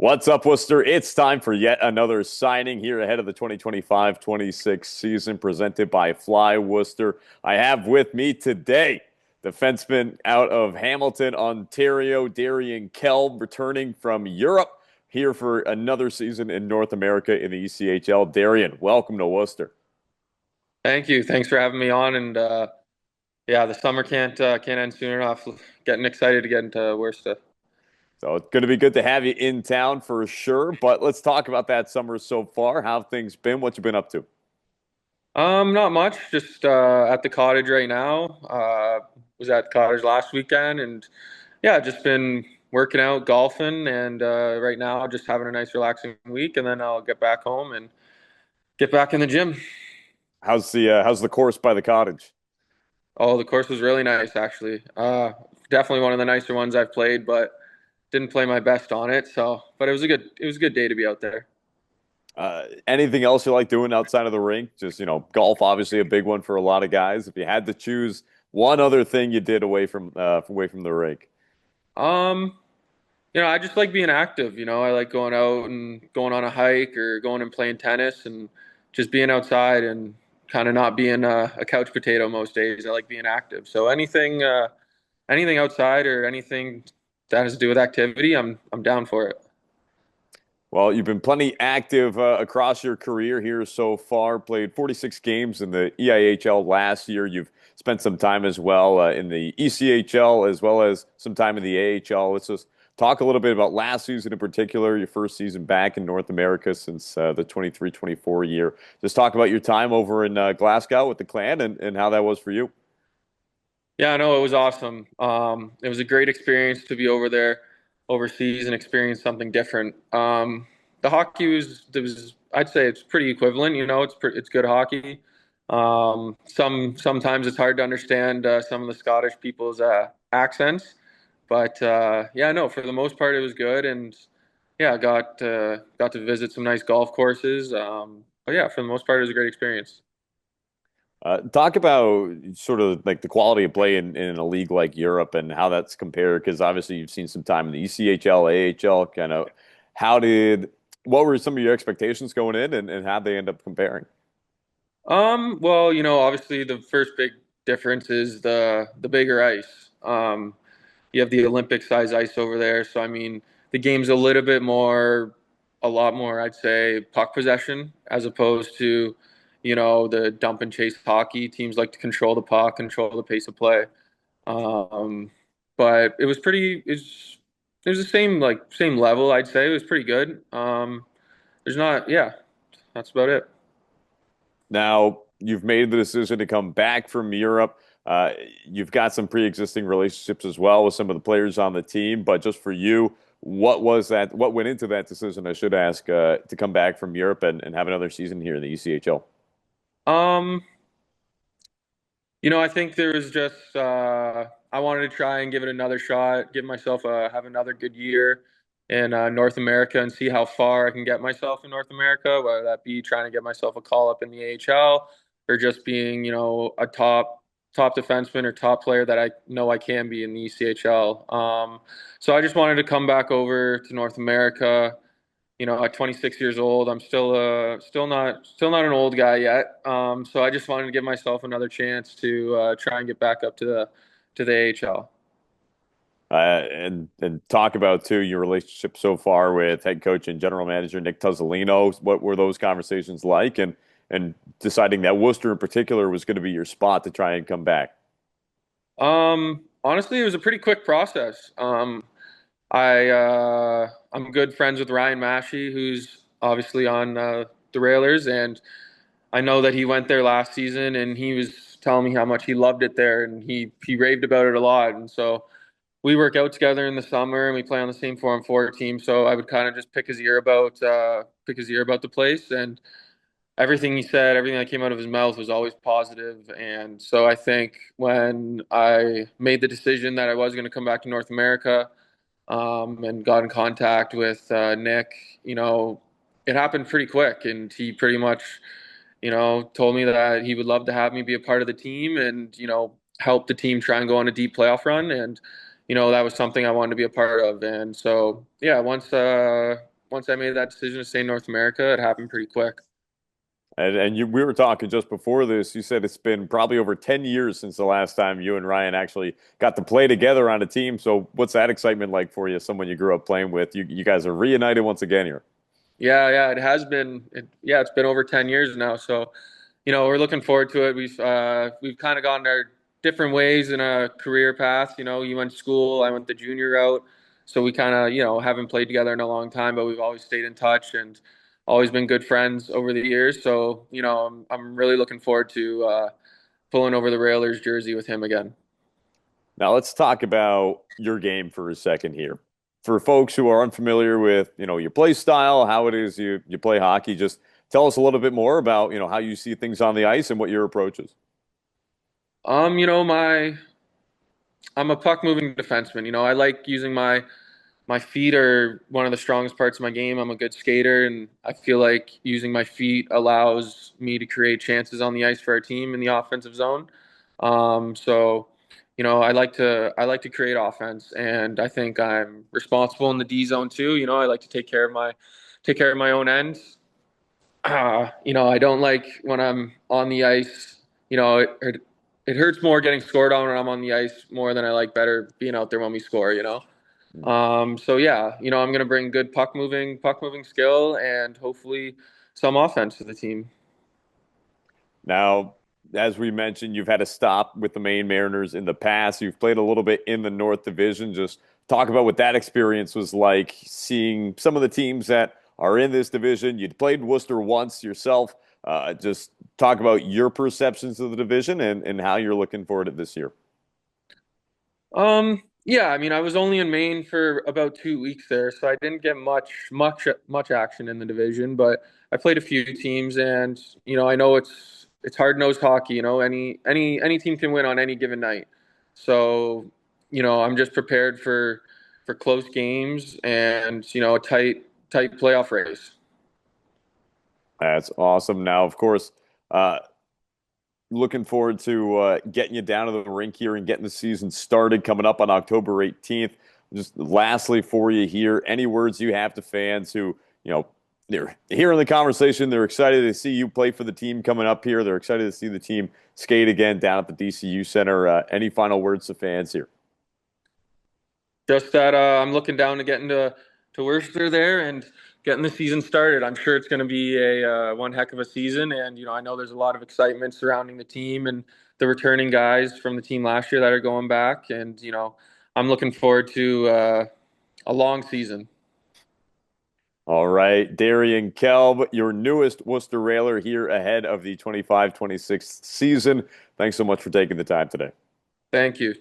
What's up, Worcester? It's time for yet another signing here ahead of the 2025-26 season presented by Fly Worcester. I have with me today defenseman out of Hamilton, Ontario, Darien Kielb, returning from Europe here for another season in North America in the ECHL. Darien, welcome to Worcester. Thank you. Thanks for having me on. And yeah, the summer can't end soon enough. Getting excited to get into Worcester. So it's going to be good to have you in town for sure. But let's talk about that summer so far. How have things been? What you been up to? Not much. Just at the cottage right now. Was at the cottage last weekend, and yeah, just been working out, golfing, and right now just having a nice relaxing week, and then I'll get back home and get back in the gym. How's the course by the cottage? Oh, the course was really nice, actually. Definitely one of the nicer ones I've played, but didn't play my best on it. But it was a good day to be out there. Anything else you like doing outside of the rink? Just, golf, obviously a big one for a lot of guys. If you had to choose one other thing you did away from the rink. Um, I just like being active. I like going out and going on a hike or going and playing tennis and just being outside and kind of not being a couch potato most days. I like being active. So anything outside or anything that has to do with activity, I'm down for it. Well, you've been plenty active across your career here so far. Played 46 games in the EIHL last year. You've spent some time as well in the ECHL as well as some time in the AHL. Let's just talk a little bit about last season in particular, your first season back in North America since the 23-24 year. Just talk about your time over in Glasgow with the Clan and how that was for you. Yeah, I know it was awesome. It was a great experience to be over there overseas and experience something different. The hockey was I'd say it's pretty equivalent. It's good hockey. Sometimes it's hard to understand some of the Scottish people's accents, but yeah, no, for the most part it was good, and yeah, got to visit some nice golf courses. But yeah, for the most part it was a great experience. Talk about sort of like the quality of play in a league like Europe and how that's compared, because obviously you've seen some time in the ECHL, AHL, kind of what were some of your expectations going in and how'd they end up comparing? Well, obviously the first big difference is the bigger ice. You have the Olympic size ice over there, so I mean the game's a lot more, I'd say, puck possession as opposed to, the dump and chase hockey. Teams like to control the puck, control the pace of play. Um, but it was the same level, I'd say. It was pretty good. There's not, yeah, that's about it. Now, you've made the decision to come back from Europe. Uh, you've got some pre-existing relationships as well with some of the players on the team, but just for you, what was that? What went into that decision, I should ask, to come back from Europe and have another season here in the ECHL? Um, I think there was just I wanted to try and give it another shot, give myself have another good year in North America and see how far I can get myself in North America, whether that be trying to get myself a call up in the AHL or just being, a top defenseman or top player that I know I can be in the ECHL. So I just wanted to come back over to North America. At 26 years old, I'm still not an old guy yet. So I just wanted to give myself another chance to try and get back up to the AHL. And talk about too your relationship so far with head coach and general manager Nick Tosolino. What were those conversations like, and deciding that Worcester in particular was going to be your spot to try and come back? Honestly, it was a pretty quick process. I'm good friends with Ryan Massey, who's obviously on the Railers, and I know that he went there last season, and he was telling me how much he loved it there, and he raved about it a lot. And so we work out together in the summer, and we play on the same 4-on-4 team. So I would kind of just pick his ear about the place, and everything he said, everything that came out of his mouth was always positive. And so I think when I made the decision that I was going to come back to North America, and got in contact with Nick, it happened pretty quick, and he pretty much, told me that he would love to have me be a part of the team and help the team try and go on a deep playoff run, and that was something I wanted to be a part of. And so yeah, once I made that decision to stay in North America, it happened pretty quick. We were talking just before this. You said it's been probably over 10 years since the last time you and Ryan actually got to play together on a team. So what's that excitement like for you, someone you grew up playing with? You guys are reunited once again here. Yeah, yeah, it has been. It's been over 10 years now. So, we're looking forward to it. We've kind of gone our different ways in a career path. You went to school, I went the junior route. So we kind of, haven't played together in a long time, but we've always stayed in touch and always been good friends over the years. So, I'm really looking forward to pulling over the Railers jersey with him again. Now let's talk about your game for a second here. For folks who are unfamiliar with, your play style, how it is you play hockey, just tell us a little bit more about, how you see things on the ice and what your approach is. Um, you know, my I'm a puck moving defenseman. I like using my feet are one of the strongest parts of my game. I'm a good skater, and I feel like using my feet allows me to create chances on the ice for our team in the offensive zone. So, I like to create offense, and I think I'm responsible in the D zone too. I like to take care of my own end. I don't like when I'm on the ice. It hurts more getting scored on when I'm on the ice more than I like better being out there when we score. So yeah, I'm gonna bring good puck moving skill and hopefully some offense to the team. Now, as we mentioned, you've had a stop with the Maine Mariners in the past. You've played a little bit in the North Division. Just talk about what that experience was like, seeing some of the teams that are in this division. You'd played in Worcester once yourself. Just talk about your perceptions of the division and how you're looking forward to this year. Yeah, I mean, I was only in Maine for about 2 weeks there, so I didn't get much action in the division, but I played a few teams, and I know it's hard-nosed hockey. Any team can win on any given night. So, I'm just prepared for close games and a tight playoff race. That's awesome. Now, of course, uh, looking forward to getting you down to the rink here and getting the season started coming up on October 18th. Just lastly for you here, any words you have to fans who, they're hearing the conversation, they're excited to see you play for the team coming up here. They're excited to see the team skate again down at the DCU Center. Any final words to fans here? Just that I'm looking down to getting to Worcester there and getting the season started. I'm sure it's going to be a one heck of a season, and I know there's a lot of excitement surrounding the team and the returning guys from the team last year that are going back, and I'm looking forward to a long season. All right, Darien Kielb, your newest Worcester Railer here ahead of the 25-26 season. Thanks so much for taking the time today. Thank you.